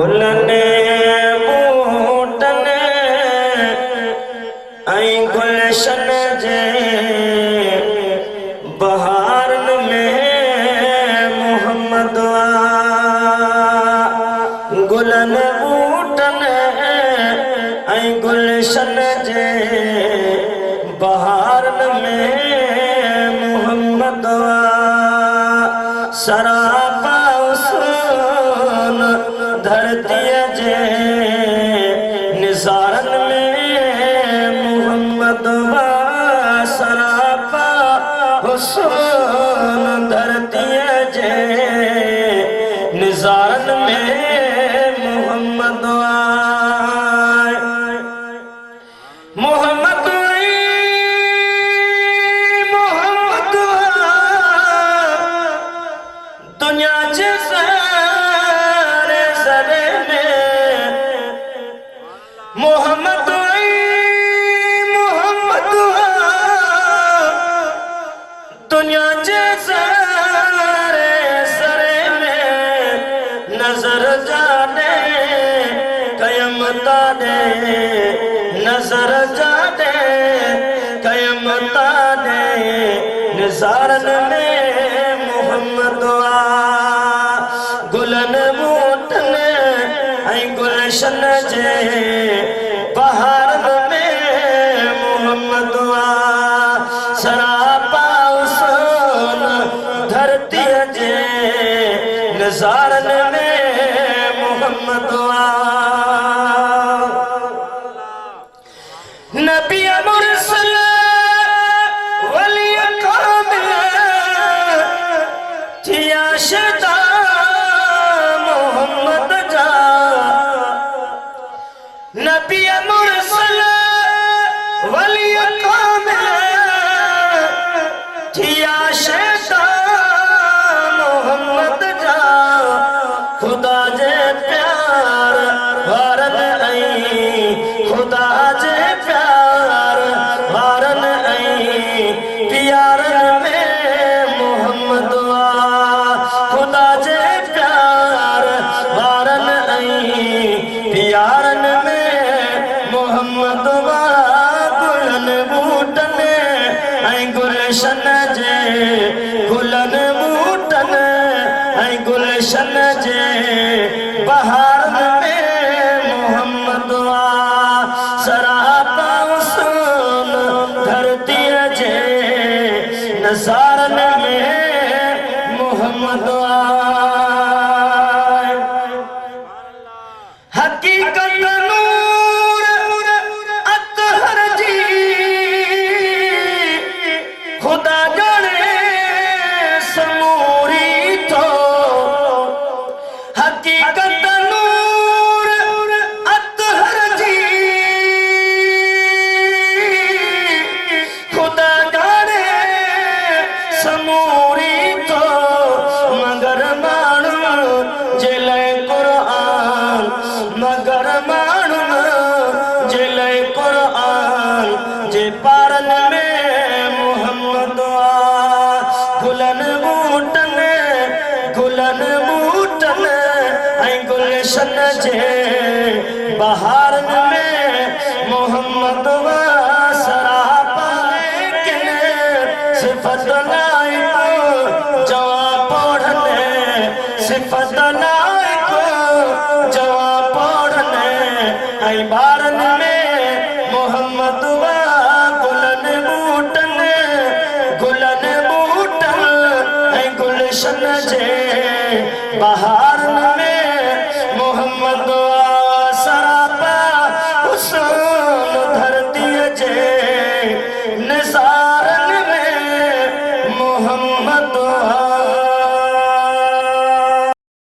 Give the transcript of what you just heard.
गुलने बूटने ऐं गुलशन जे बहारन में मोहम्मद गुलन बूटने ऐं गुलशन जे बहारन में मोहम्मद सरापा उसून धरती जे निज़ारन में मोहम्मद सरापा उसून धरती जे निज़ारन में मोहम्मद मोहम्मद दुनिया जे सारे सरे में मोहम्मद दुनिया जे सारे सरे में नजर जाने कयमता दे नजर जाने कयमता दे निज़ारन में मोहम्मद गुलन बूटने ऐं गुलशन जे बहारन में मोहम्मद सरापा उसून धरती जे निज़ारन में मोहम्मद नबी मुरसल वली कामिल थिया शदा मोहम्मद जा नबी मुरसल वली कामिल थिया शदा मोहम्मद जा खुदा जे प्यार वारन ऐं खुदा जे प्यार वारन ऐं प्यारन में मोहम्मद खुदा जे प्यार वारन ऐं प्यारन में मोहम्मद गुलन बूटने ऐं गुलशन जे गुलन बूटने ऐं गुलशन जे बहारन में मोहम्मद सरापा उसून धरती जे नज़ारन में मोहम्मद हकीकत नूर अतहर जी खुदा जाने समूरी तो हकीकत नूर अतहर जी खुदा जाने समूरी तो मगर माण्हू जे लाइ क़ुरान मगर माण्हू जे लाइ क़ुरान जे पारन में मोहम्मद गुलन बूटने ऐं गुलशन जे बहारन में मोहम्मद सरापा सिफत लाइक जवाब पढ़ने सिफत लाइक जवाब पढ़ने ऐं बारन में मोहम्मद गुलन बूटन ऐं गुलशन जे बहारन में